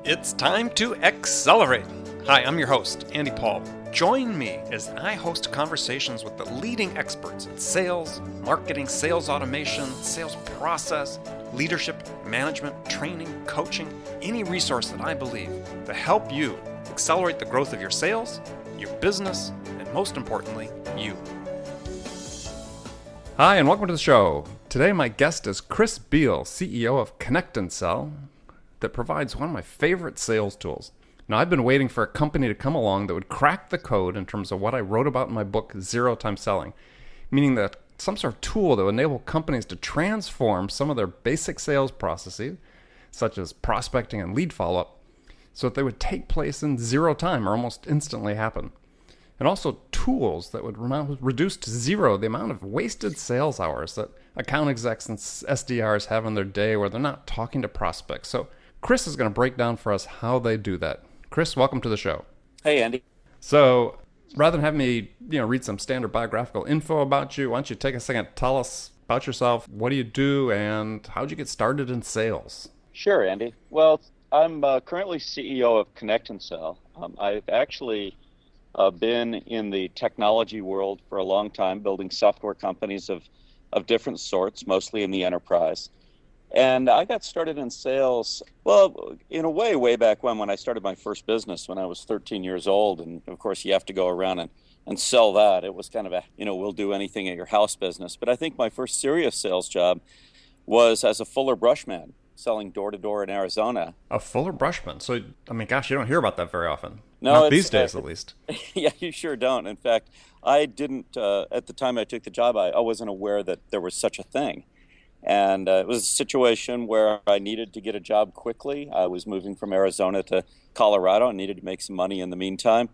It's time to accelerate. Hi, I'm your host, Andy Paul. Join me as I host conversations with the leading experts in sales, marketing, sales automation, sales process, leadership, management, training, coaching, any resource that I believe to help you accelerate the growth of your sales, your business, and most importantly, you. Hi, and welcome to the show. Today, my guest is Chris Beall, CEO of ConnectAndSell, that provides one of my favorite sales tools. Now, I've been waiting for a company to come along that would crack the code in terms of what I wrote about in my book, Zero Time Selling, meaning that some sort of tool that would enable companies to transform some of their basic sales processes, such as prospecting and lead follow-up, so that they would take place in zero time or almost instantly happen. And also tools that would reduce to zero the amount of wasted sales hours that account execs and SDRs have in their day where they're not talking to prospects. So Chris is going to break down for us how they do that. Chris, welcome to the show. Hey, Andy. So rather than have me, read some standard biographical info about you, why don't you take a second, tell us about yourself, what do you do, and how'd you get started in sales? Sure, Andy. Well, I'm currently CEO of ConnectAndSell. I've actually been in the technology world for a long time, building software companies of different sorts, mostly in the enterprise. And I got started in sales, well, in a way back when I started my first business when I was 13 years old. And of course, you have to go around and sell that. It was kind of a, we'll do anything at your house business. But I think my first serious sales job was as a Fuller brushman, selling door to door in Arizona. A Fuller brushman. So, gosh, you don't hear about that very often. No, not these days, at least. Yeah, you sure don't. In fact, I didn't, at the time I took the job, I wasn't aware that there was such a thing. And it was a situation where I needed to get a job quickly. I was moving from Arizona to Colorado and needed to make some money in the meantime.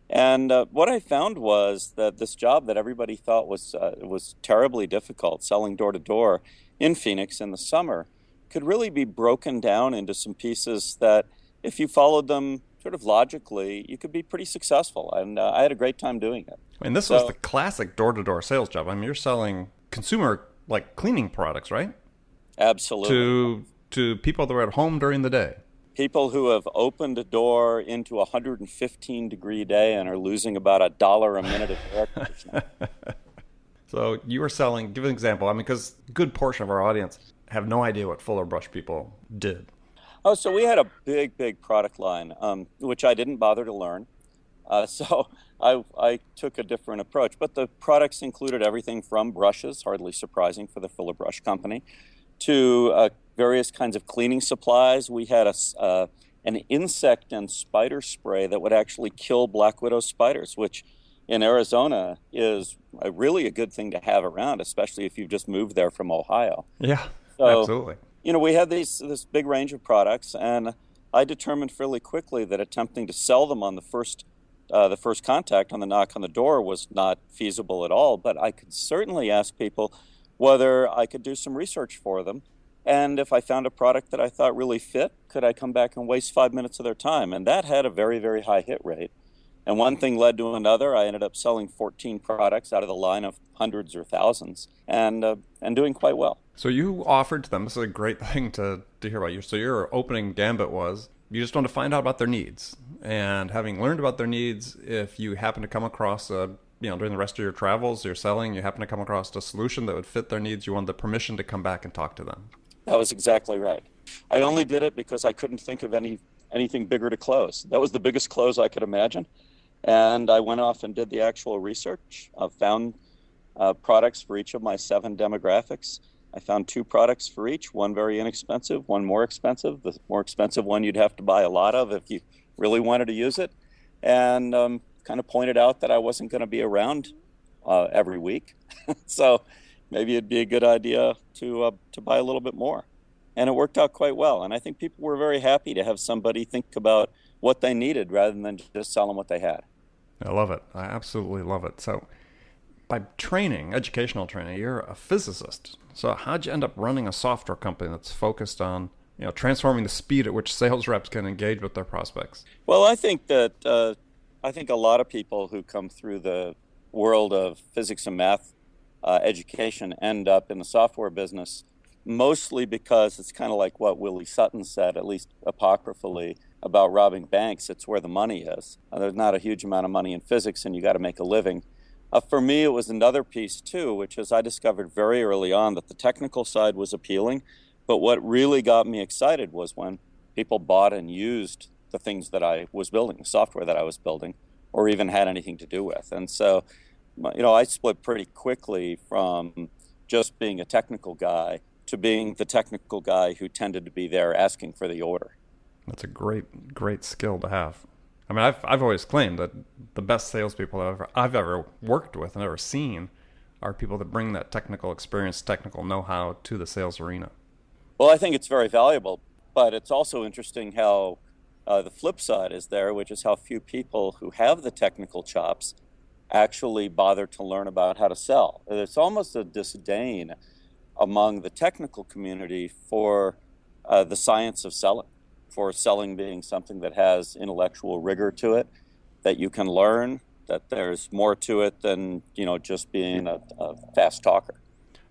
And what I found was that this job that everybody thought was terribly difficult, selling door to door in Phoenix in the summer, could really be broken down into some pieces that if you followed them sort of logically, you could be pretty successful. And I had a great time doing it. And this was the classic door-to-door sales job. You're selling consumer, like cleaning products, right? Absolutely. To people that are at home during the day. People who have opened a door into a 115-degree day and are losing about $1 a minute of air conditioning. So you were selling, give an example, because a good portion of our audience have no idea what Fuller Brush people did. Oh, so we had a big product line, which I didn't bother to learn. So I took a different approach. But the products included everything from brushes, hardly surprising for the Fuller Brush company, to various kinds of cleaning supplies. We had an insect and spider spray that would actually kill black widow spiders, which in Arizona is really a good thing to have around, especially if you've just moved there from Ohio. Yeah, so, absolutely. We had this big range of products, and I determined fairly quickly that attempting to sell them on the first contact, on the knock on the door, was not feasible at all. But I could certainly ask people whether I could do some research for them. And if I found a product that I thought really fit, could I come back and waste 5 minutes of their time? And that had a very, very high hit rate. And one thing led to another. I ended up selling 14 products out of the line of hundreds or thousands, and doing quite well. So you offered to them, this is a great thing to hear about you. So your opening gambit was, you just want to find out about their needs. And having learned about their needs, if you happen to come across during the rest of your travels, you're selling, you happen to come across a solution that would fit their needs, you wanted the permission to come back and talk to them. That was exactly right. I only did it because I couldn't think of anything bigger to close. That was the biggest close I could imagine. And I went off and did the actual research. I found products for each of my 7 demographics. I found 2 products for each, one very inexpensive, one more expensive. The more expensive one you'd have to buy a lot of if you really wanted to use it. And kind of pointed out that I wasn't going to be around every week. So maybe it'd be a good idea to buy a little bit more. And it worked out quite well. And I think people were very happy to have somebody think about what they needed rather than just sell them what they had. I love it. I absolutely love it. So by training, educational training, you're a physicist. So how'd you end up running a software company that's focused on transforming the speed at which sales reps can engage with their prospects? Well, I think that a lot of people who come through the world of physics and math education end up in the software business, mostly because it's kind of like what Willie Sutton said, at least apocryphally, about robbing banks. It's where the money is. There's not a huge amount of money in physics, and you got to make a living. For me, it was another piece too, which is I discovered very early on that the technical side was appealing, but what really got me excited was when people bought and used the things that I was building, the software that I was building, or even had anything to do with. And so, I split pretty quickly from just being a technical guy to being the technical guy who tended to be there asking for the order. That's a great skill to have. I mean, I've always claimed that the best salespeople I've ever worked with and ever seen are people that bring that technical experience, technical know-how to the sales arena. Well, I think it's very valuable, but it's also interesting how the flip side is there, which is how few people who have the technical chops actually bother to learn about how to sell. There's almost a disdain among the technical community for the science of selling, for selling being something that has intellectual rigor to it, that you can learn, that there's more to it than, just being a fast talker.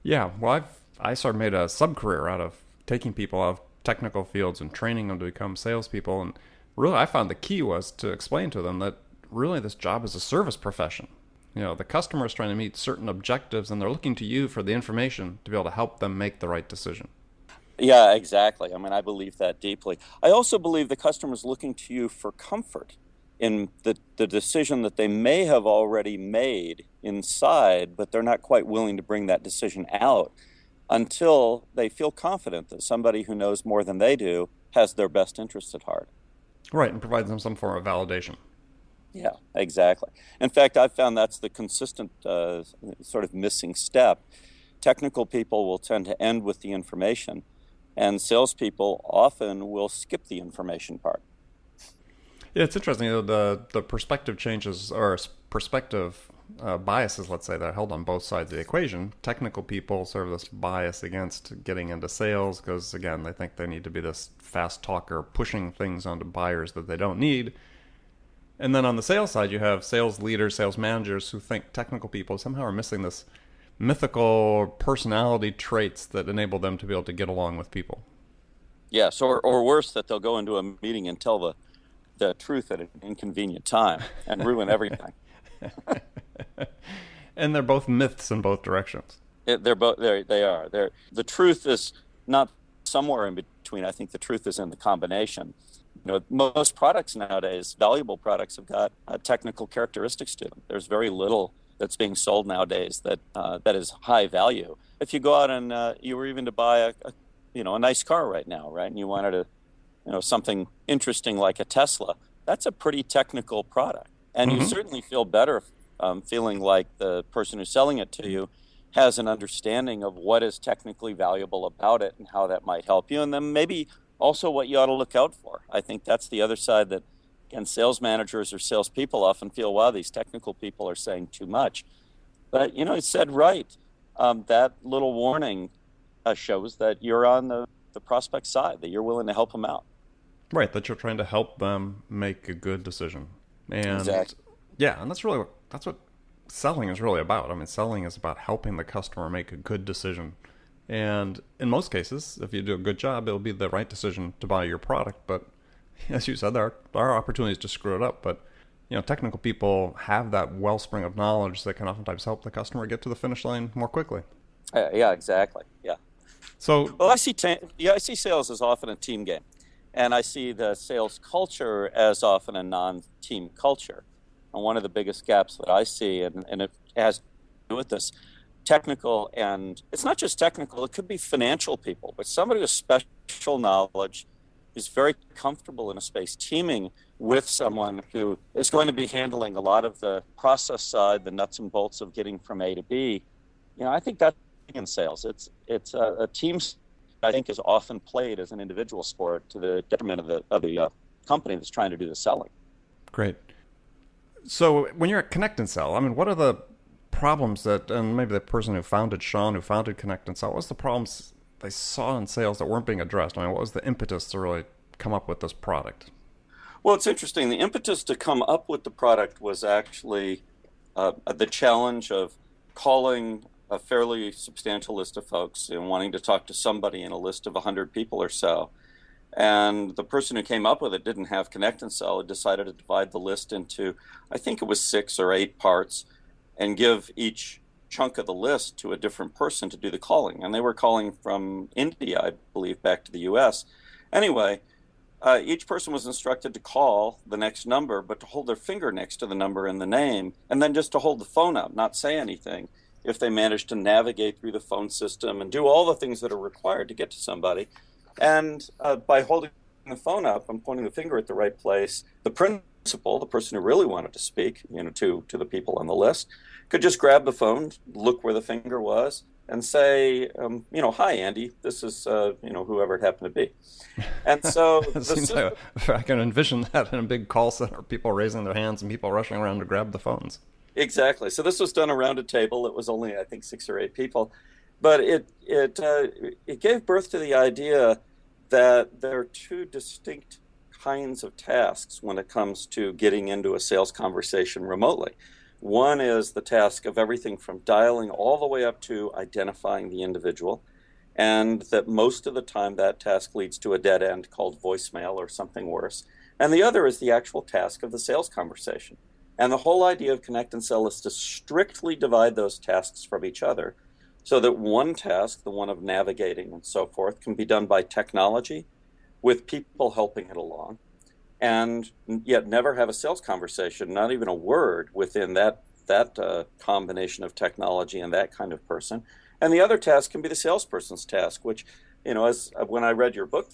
Yeah, well, I sort of made a sub-career out of taking people out of technical fields and training them to become salespeople. And really, I found the key was to explain to them that really this job is a service profession. The customer is trying to meet certain objectives, and they're looking to you for the information to be able to help them make the right decision. Yeah, exactly. I mean, I believe that deeply. I also believe the customer's looking to you for comfort in the decision that they may have already made inside, but they're not quite willing to bring that decision out until they feel confident that somebody who knows more than they do has their best interests at heart. Right, and provides them some form of validation. Yeah, exactly. In fact, I've found that's the consistent sort of missing step. Technical people will tend to end with the information, and salespeople often will skip the information part. Yeah, it's interesting. The perspective changes, or perspective biases, let's say, that are held on both sides of the equation. Technical people sort of this bias against getting into sales because, again, they think they need to be this fast talker pushing things onto buyers that they don't need. And then on the sales side, you have sales leaders, sales managers who think technical people somehow are missing this mythical personality traits that enable them to be able to get along with people. Yes, or worse, that they'll go into a meeting and tell the truth at an inconvenient time and ruin everything. And they're both myths in both directions. They are. The truth is not somewhere in between. I think the truth is in the combination. Most products nowadays, valuable products, have got technical characteristics to them. There's very little that's being sold nowadays that is high value. If you go out and you were even to buy a nice car right now, right, and you wanted something interesting like a Tesla, that's a pretty technical product, and you certainly feel better feeling like the person who's selling it to you has an understanding of what is technically valuable about it and how that might help you, and then maybe also what you ought to look out for. I think that's the other side that, again, sales managers or salespeople often feel, wow, these technical people are saying too much. But, it's said right. That little warning shows that you're on the prospect side, that you're willing to help them out. Right, that you're trying to help them make a good decision. And exactly. Yeah, and that's what selling is really about. I mean, selling is about helping the customer make a good decision. And in most cases, if you do a good job, it'll be the right decision to buy your product. But as you said, there are opportunities to screw it up. But technical people have that wellspring of knowledge that can oftentimes help the customer get to the finish line more quickly. Yeah, exactly. Yeah. So, well, I see sales as often a team game, and I see the sales culture as often a non-team culture. And one of the biggest gaps that I see, and it has to do with this, technical, and it's not just technical, it could be financial people, but somebody with special knowledge is very comfortable in a space teaming with someone who is going to be handling a lot of the process side, the nuts and bolts of getting from A to B. I think that's in sales. It's a team, I think, is often played as an individual sport to the detriment of the company that's trying to do the selling. Great. So when you're at ConnectAndSell, I mean, what are the problems that, and maybe the person who founded ConnectAndSell, what was the problems they saw in sales that weren't being addressed? I mean, what was the impetus to really come up with this product? Well, it's interesting. The impetus to come up with the product was actually the challenge of calling a fairly substantial list of folks and wanting to talk to somebody in a list of 100 people or so, And the person who came up with it didn't have Connect and Sell. It decided to divide the list into, I think it was 6 or 8 parts, and give each chunk of the list to a different person to do the calling. And they were calling from India, I believe, back to the US. Anyway, each person was instructed to call the next number, but to hold their finger next to the number in the name, and then just to hold the phone up, not say anything, if they managed to navigate through the phone system and do all the things that are required to get to somebody. And by holding the phone up and pointing the finger at the right place, the principal, the person who really wanted to speak, to the people on the list, could just grab the phone, look where the finger was, and say, hi, Andy, this is, whoever it happened to be. And so It seems like I can envision that in a big call center, people raising their hands and people rushing around to grab the phones. Exactly. So this was done around a table. It was only, I think, 6 or 8 people. But it gave birth to the idea that there are 2 distinct kinds of tasks when it comes to getting into a sales conversation remotely. One is the task of everything from dialing all the way up to identifying the individual, and that most of the time that task leads to a dead end called voicemail or something worse. And the other is the actual task of the sales conversation. And the whole idea of Connect and Sell is to strictly divide those tasks from each other so that one task, the one of navigating and so forth, can be done by technology with people helping it along, and yet never have a sales conversation, not even a word within that combination of technology and that kind of person. And the other task can be the salesperson's task, which, as when I read your book,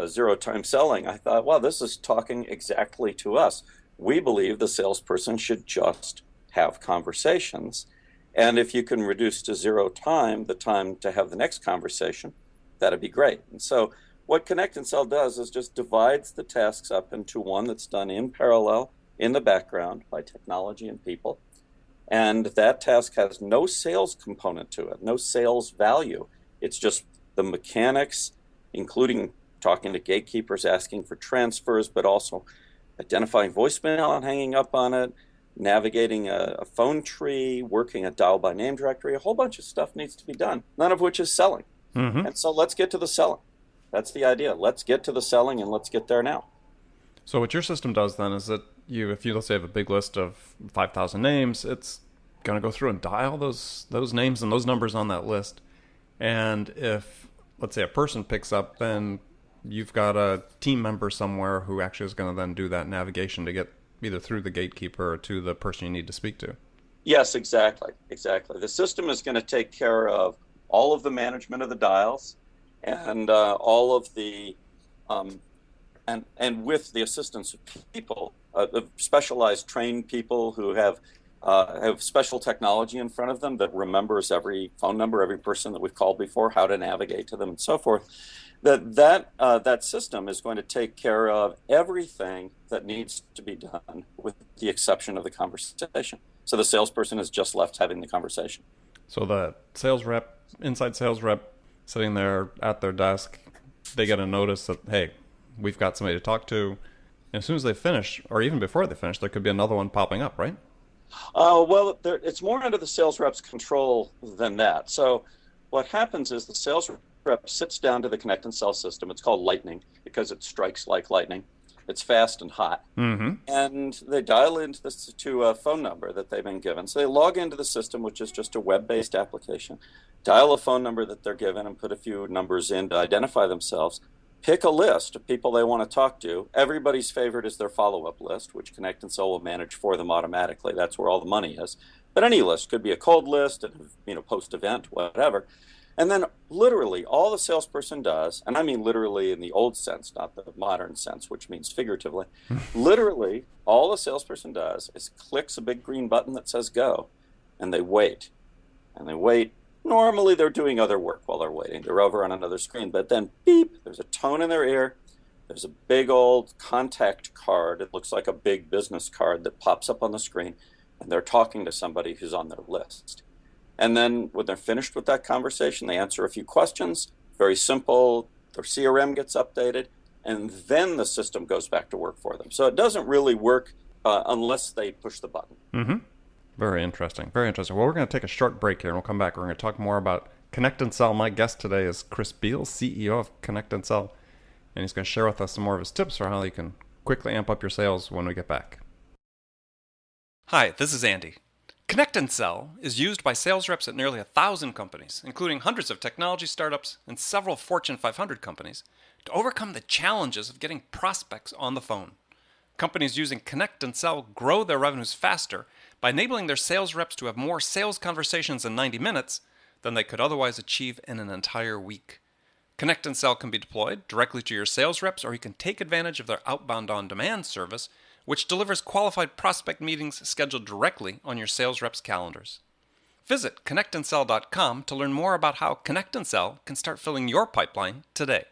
Zero Time Selling, I thought, wow, this is talking exactly to us. We believe the salesperson should just have conversations. And if you can reduce to 0 time, the time to have the next conversation, that'd be great. And so what Connect and Sell does is just divides the tasks up into one that's done in parallel in the background by technology and people. And that task has no sales component to it, no sales value. It's just the mechanics, including talking to gatekeepers, asking for transfers, but also identifying voicemail and hanging up on it, navigating a phone tree, working a dial by name directory. A whole bunch of stuff needs to be done, none of which is selling. Mm-hmm. And so let's get to the selling. That's the idea. Let's get to the selling, and let's get there now. So what your system does then is that if you let's say have a big list of 5,000 names, it's going to go through and dial those names and those numbers on that list. And if, let's say, a person picks up, then you've got a team member somewhere who actually is going to then do that navigation to get either through the gatekeeper or to the person you need to speak to. Yes, exactly. The system is going to take care of all of the management of the dials, and all of the and with the assistance of people, the specialized trained people who have special technology in front of them that remembers every phone number, every person that we've called before, how to navigate to them, and so forth. That system is going to take care of everything that needs to be done, with the exception of the conversation. So the salesperson is just left having the conversation. So the inside sales rep, sitting there at their desk, they get a notice that, hey, we've got somebody to talk to. And as soon as they finish, or even before they finish, there could be another one popping up, right? Well, it's more under the sales rep's control than that. So what happens is the sales rep sits down to the Connect and Sell system. It's called Lightning because it strikes like lightning. It's fast and hot. Mm-hmm. And they dial into to a phone number that they've been given. So they log into the system, which is just a web-based application, dial a phone number that they're given and put a few numbers in to identify themselves, pick a list of people they want to talk to. Everybody's favorite is their follow-up list, which Connect and Sell will manage for them automatically. That's where all the money is. But any list could be a cold list, post-event, whatever. And then literally all the salesperson does, and I mean literally in the old sense, not the modern sense, which means figuratively, literally all the salesperson does is clicks a big green button that says go, and they wait. And they wait. Normally they're doing other work while they're waiting. They're over on another screen, but then beep, there's a tone in their ear. There's a big old contact card. It looks like a big business card that pops up on the screen, and they're talking to somebody who's on their list. And then when they're finished with that conversation, they answer a few questions. Very simple. Their CRM gets updated, and then the system goes back to work for them. So it doesn't really work unless they push the button. Mm-hmm. Very interesting. Very interesting. Well, we're going to take a short break here, and we'll come back. We're going to talk more about Connect and Sell. My guest today is Chris Beall, CEO of Connect and Sell. and he's going to share with us some more of his tips for how you can quickly amp up your sales when we get back. Hi, this is Andy. Connect and Sell is used by sales reps at nearly 1,000 companies, including hundreds of technology startups and several Fortune 500 companies, to overcome the challenges of getting prospects on the phone. Companies using Connect and Sell grow their revenues faster by enabling their sales reps to have more sales conversations in 90 minutes than they could otherwise achieve in an entire week. Connect and Sell can be deployed directly to your sales reps, or you can take advantage of their outbound on-demand service, which delivers qualified prospect meetings scheduled directly on your sales reps' calendars. Visit connectandsell.com to learn more about how Connect and Sell can start filling your pipeline today.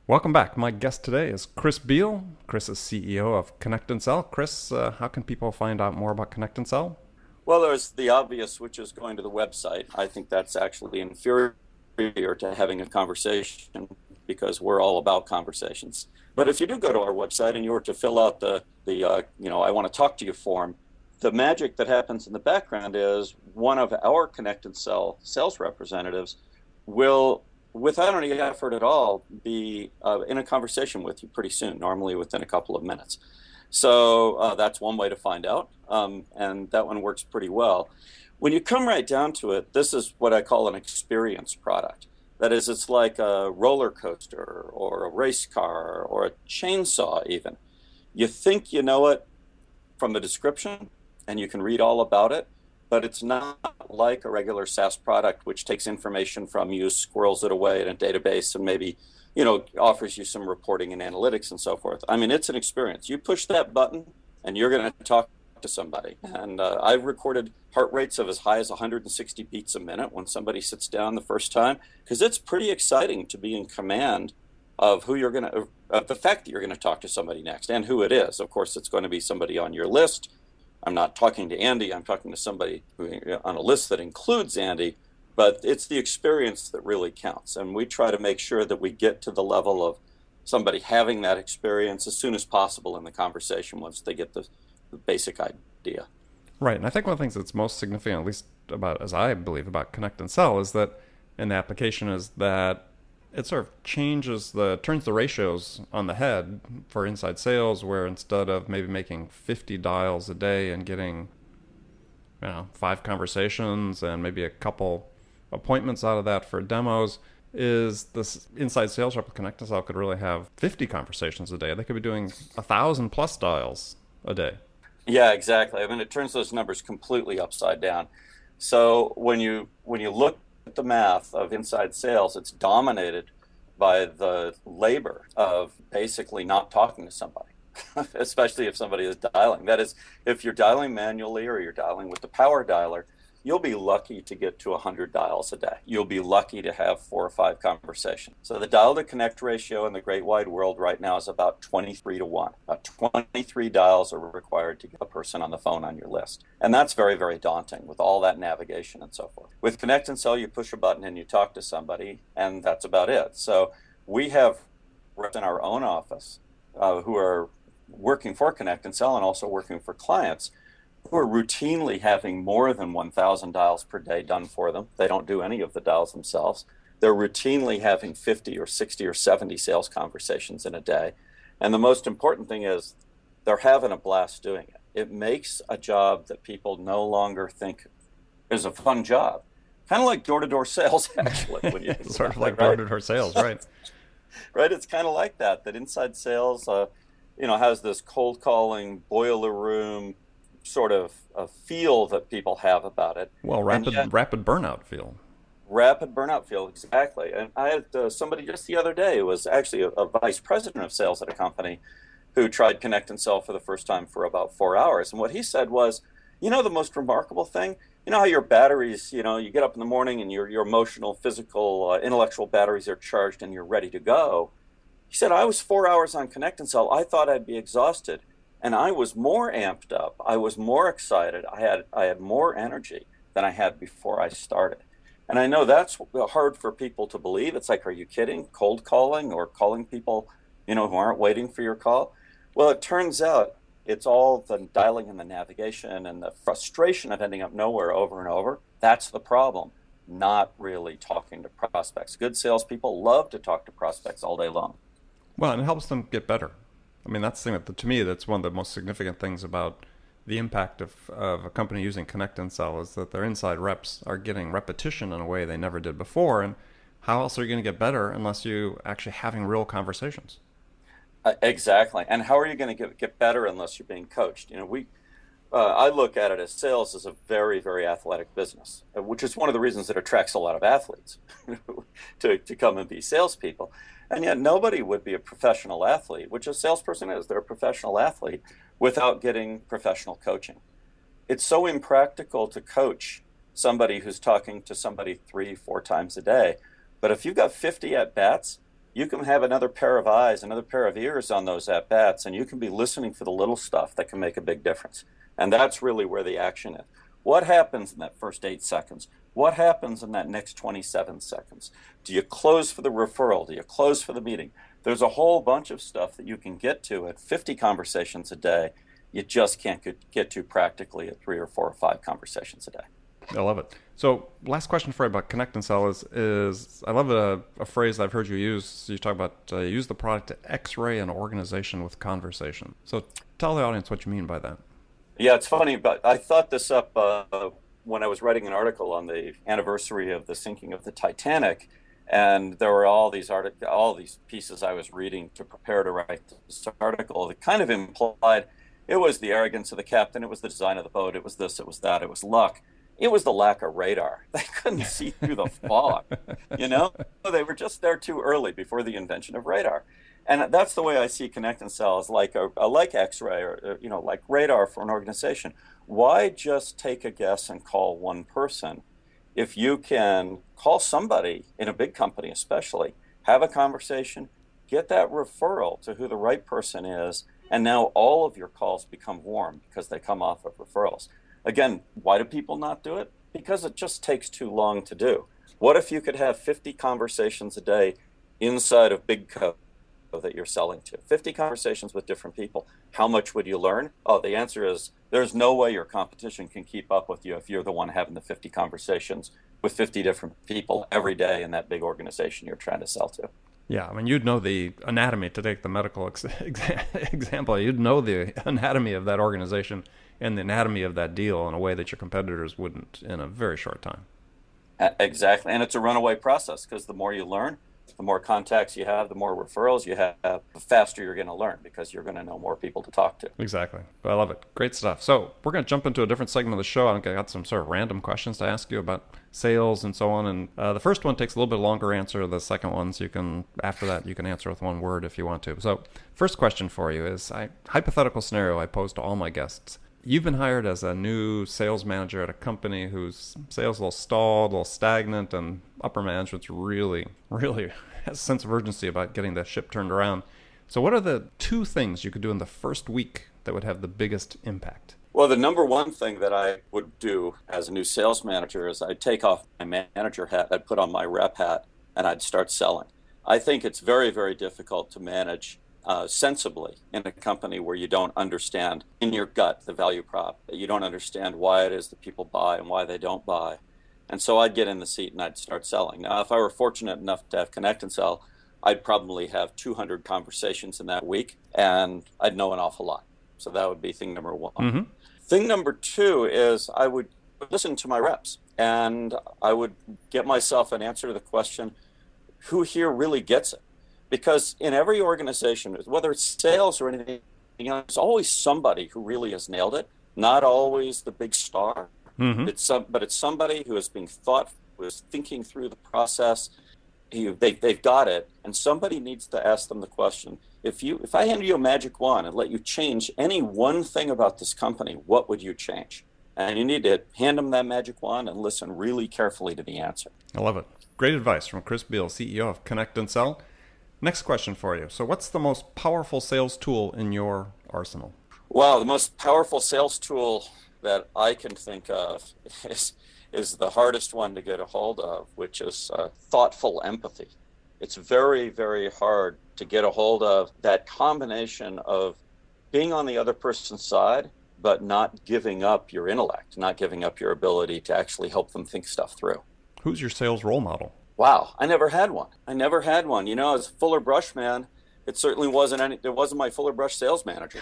Welcome back. My guest today is Chris Beall. Chris is CEO of Connect and Sell. Chris, how can people find out more about Connect and Sell? Well, there's the obvious, which is going to the website. I think that's actually inferior to having a conversation because we're all about conversations. But if you do go to our website and you were to fill out the I want to talk to you form, the magic that happens in the background is one of our Connect and Sell sales representatives will, without any effort at all, be in a conversation with you pretty soon, normally within a couple of minutes. So that's one way to find out, and that one works pretty well. When you come right down to it, this is what I call an experience product. That is, it's like a roller coaster or a race car or a chainsaw even. You think you know it from the description and you can read all about it, but it's not like a regular SaaS product which takes information from you, squirrels it away in a database, and maybe offers you some reporting and analytics and so forth. I mean, it's an experience. You push that button and you're going to talk to somebody. And I've recorded heart rates of as high as 160 beats a minute when somebody sits down the first time, because it's pretty exciting to be in command of the fact that you're going to talk to somebody next and who it is. Of course, it's going to be somebody on your list. I'm not talking to Andy. I'm talking to somebody on a list that includes Andy, but it's the experience that really counts. And we try to make sure that we get to the level of somebody having that experience as soon as possible in the conversation once they get the basic idea. Right. And I think one of the things that's most significant, at least as I believe about Connect and Sell, is that in the application is that it sort of turns the ratios on the head for inside sales, where instead of maybe making 50 dials a day and getting 5 conversations and maybe a couple appointments out of that for demos, is this inside sales rep with Connect and Sell could really have 50 conversations a day. They could be doing 1,000 plus dials a day. Yeah, exactly. I mean, it turns those numbers completely upside down. So when you look at the math of inside sales, it's dominated by the labor of basically not talking to somebody, especially if somebody is dialing. That is, if you're dialing manually or you're dialing with the power dialer, you'll be lucky to get to 100 dials a day. You'll be lucky to have 4 or 5 conversations. So the dial to connect ratio in the great wide world right now is about 23 to 1. About 23 dials are required to get a person on the phone on your list. And that's very, very daunting with all that navigation and so forth. With Connect and Sell, you push a button and you talk to somebody, and that's about it. So we have reps in our own office who are working for Connect and Sell and also working for clients who are routinely having more than 1,000 dials per day done for them. They don't do any of the dials themselves. They're routinely having 50 or 60 or 70 sales conversations in a day. And the most important thing is they're having a blast doing it. It makes a job that people no longer think is a fun job. Kind of like door-to-door sales, actually. When you sort of like door-to-door sales, right? Right, it's kind of like that inside sales, has this cold calling, boiler room, sort of a feel that people have about it. Well, rapid burnout feel. Rapid burnout feel, exactly. And I had somebody just the other day, who was actually a vice president of sales at a company, who tried Connect and Sell for the first time for about 4 hours. And what he said was, the most remarkable thing, how your batteries, you get up in the morning and your emotional, physical, intellectual batteries are charged and you're ready to go. He said, I was 4 hours on Connect and Sell. I thought I'd be exhausted. And I was more amped up. I was more excited. I had more energy than I had before I started. And I know that's hard for people to believe. It's like, are you kidding? Cold calling or calling people, who aren't waiting for your call? Well, it turns out it's all the dialing and the navigation and the frustration of ending up nowhere over and over. That's the problem, not really talking to prospects. Good salespeople love to talk to prospects all day long. Well, and it helps them get better. I mean, that's the thing that, to me, that's one of the most significant things about the impact of a company using Connect and Sell is that their inside reps are getting repetition in a way they never did before. And how else are you going to get better unless you actually having real conversations? Exactly. And how are you going to get better unless you're being coached? I look at it as sales is a very, very athletic business, which is one of the reasons it attracts a lot of athletes to come and be salespeople. And yet nobody would be a professional athlete, which a salesperson is. They're a professional athlete without getting professional coaching. It's so impractical to coach somebody who's talking to somebody 3, 4 times a day. But if you've got 50 at-bats, you can have another pair of eyes, another pair of ears on those at-bats, and you can be listening for the little stuff that can make a big difference. And that's really where the action is. What happens in that first 8 seconds? What happens in that next 27 seconds? Do you close for the referral? Do you close for the meeting? There's a whole bunch of stuff that you can get to at 50 conversations a day. You just can't get to practically at 3 or 4 or 5 conversations a day. I love it. So last question for you about Connect and Sell is I love a phrase I've heard you use. You talk about use the product to X-ray an organization with conversation. So tell the audience what you mean by that. Yeah, it's funny, but I thought this up when I was writing an article on the anniversary of the sinking of the Titanic, and there were all these pieces I was reading to prepare to write this article that kind of implied it was the arrogance of the captain, it was the design of the boat, it was this, it was that, it was luck. It was the lack of radar. They couldn't see through the fog, They were just there too early before the invention of radar. And that's the way I see Connect and Sell, as like X-ray or like radar for an organization. Why just take a guess and call one person if you can call somebody in a big company especially, have a conversation, get that referral to who the right person is, and now all of your calls become warm because they come off of referrals. Again, why do people not do it? Because it just takes too long to do. What if you could have 50 conversations a day inside of big code that you're selling to? 50 conversations with different people. How much would you learn? Oh, the answer is there's no way your competition can keep up with you if you're the one having the 50 conversations with 50 different people every day in that big organization you're trying to sell to. Yeah, I mean, you'd know the anatomy, to take the medical example, you'd know the anatomy of that organization and the anatomy of that deal in a way that your competitors wouldn't in a very short time. Exactly. And it's a runaway process because the more you learn, the more contacts you have, the more referrals you have, the faster you're going to learn because you're going to know more people to talk to. Exactly. I love it. Great stuff. So we're going to jump into a different segment of the show. I got some sort of random questions to ask you about sales and so on. And the first one takes a little bit longer answer. The second one, so after that, you can answer with one word if you want to. So first question for you is hypothetical scenario I pose to all my guests. You've been hired as a new sales manager at a company whose sales a little stalled, a little stagnant, and upper management's really, really has a sense of urgency about getting the ship turned around. So what are the 2 things you could do in the first week that would have the biggest impact? Well, the number one thing that I would do as a new sales manager is I'd take off my manager hat, I'd put on my rep hat, and I'd start selling. I think it's very, very difficult to manage sensibly in a company where you don't understand in your gut the value prop, that you don't understand why it is that people buy and why they don't buy. And so I'd get in the seat and I'd start selling. Now, if I were fortunate enough to have Connect and Sell, I'd probably have 200 conversations in that week and I'd know an awful lot. So that would be thing number one. Mm-hmm. Thing number 2 is I would listen to my reps and I would get myself an answer to the question, who here really gets it? Because in every organization, whether it's sales or anything else, there's always somebody who really has nailed it. Not always the big star, but it's somebody who is being thoughtful, who is thinking through the process. They've got it, and somebody needs to ask them the question: If I hand you a magic wand and let you change any one thing about this company, what would you change? And you need to hand them that magic wand and listen really carefully to the answer. I love it. Great advice from Chris Beall, CEO of Connect and Sell. Next question for you. So what's the most powerful sales tool in your arsenal? Well, the most powerful sales tool that I can think of is the hardest one to get a hold of, which is thoughtful empathy. It's very, very hard to get a hold of that combination of being on the other person's side, but not giving up your intellect, not giving up your ability to actually help them think stuff through. Who's your sales role model? Wow, I never had one. As Fuller Brush Man, It certainly wasn't it wasn't my Fuller Brush sales manager.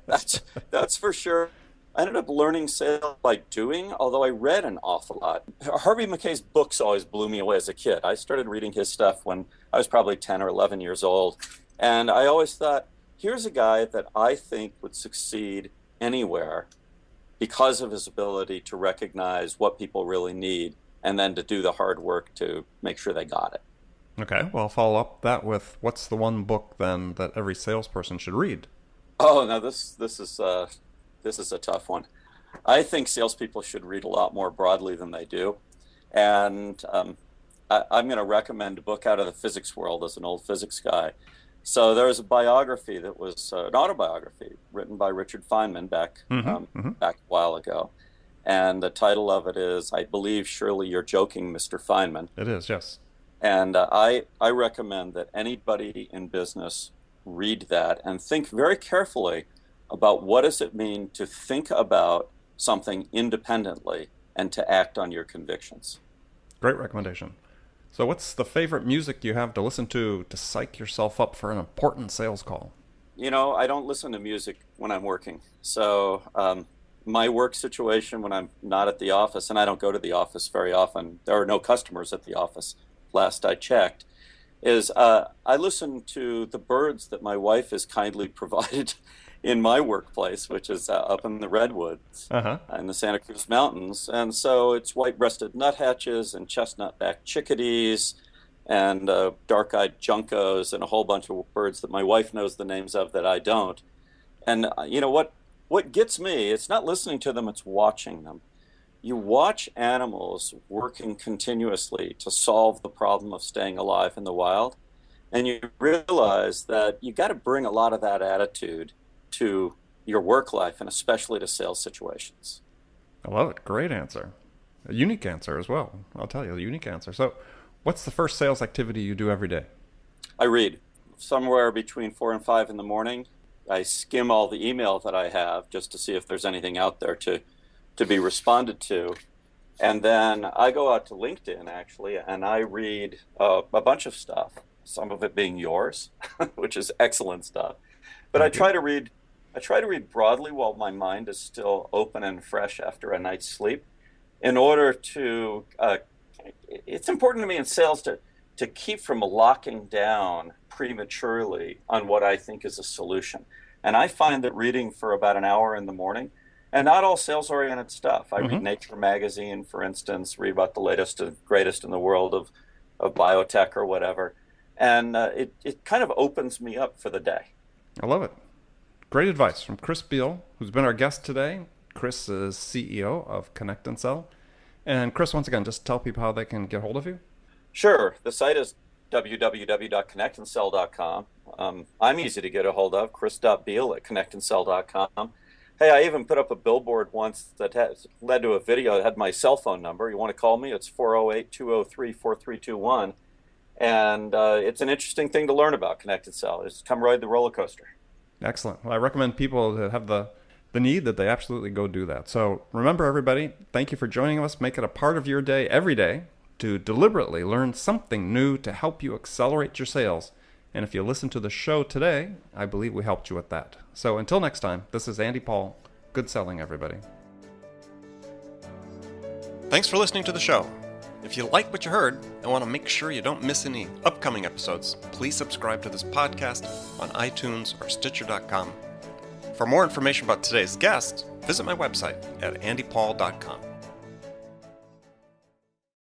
That's for sure. I ended up learning sales by doing, although I read an awful lot. Harvey Mackay's books always blew me away as a kid. I started reading his stuff when I was probably 10 or 11 years old. And I always thought, here's a guy that I think would succeed anywhere because of his ability to recognize what people really need and then to do the hard work to make sure they got it. Okay, well, I'll follow up that with what's the one book then that every salesperson should read? Oh, now this is a tough one. I think salespeople should read a lot more broadly than they do, and I'm going to recommend a book out of the physics world as an old physics guy. So there was a biography that was an autobiography written by Richard Feynman back a while ago, and the title of it is, I believe, Surely You're Joking, Mr. Feynman. It is, yes. And I recommend that anybody in business read that and think very carefully about what does it mean to think about something independently and to act on your convictions. Great recommendation. So what's the favorite music you have to listen to psych yourself up for an important sales call? You know, I don't listen to music when I'm working. So my work situation when I'm not at the office, and I don't go to the office very often, there are no customers at the office, last I checked, is I listen to the birds that my wife has kindly provided in my workplace, which is up in the redwoods in the Santa Cruz Mountains. And so it's white-breasted nuthatches and chestnut-backed chickadees and dark-eyed juncos and a whole bunch of birds that my wife knows the names of that I don't. And you know what gets me, it's not listening to them, it's watching them. You watch animals working continuously to solve the problem of staying alive in the wild, and you realize that you got to bring a lot of that attitude to your work life and especially to sales situations. I love it. Great answer. A unique answer as well. I'll tell you, a unique answer. So what's the first sales activity you do every day? I read somewhere between 4 and 5 in the morning. I skim all the email that I have just to see if there's anything out there to be responded to. And then I go out to LinkedIn, actually, and I read a bunch of stuff, some of it being yours, which is excellent stuff. But I try to read broadly while my mind is still open and fresh after a night's sleep in order to, it's important to me in sales to keep from locking down prematurely on what I think is a solution. And I find that reading for about an hour in the morning, and not all sales-oriented stuff. I read Nature magazine, for instance, read about the latest and greatest in the world of biotech or whatever. And it kind of opens me up for the day. I love it. Great advice from Chris Beall, who's been our guest today. Chris is CEO of ConnectAndSell. And Chris, once again, just tell people how they can get hold of you. Sure. The site is www.connectandsell.com. I'm easy to get a hold of, chris.beall@connectandsell.com. Hey, I even put up a billboard once that led to a video that had my cell phone number. You want to call me? It's 408-203-4321. And it's an interesting thing to learn about ConnectAndSell. Just come ride the roller coaster. Excellent. Well, I recommend people that have the need that they absolutely go do that. So remember, everybody, thank you for joining us. Make it a part of your day every day to deliberately learn something new to help you accelerate your sales. And if you listen to the show today, I believe we helped you with that. So until next time, this is Andy Paul. Good selling, everybody. Thanks for listening to the show. If you like what you heard and want to make sure you don't miss any upcoming episodes, please subscribe to this podcast on iTunes or Stitcher.com. For more information about today's guest, visit my website at andypaul.com.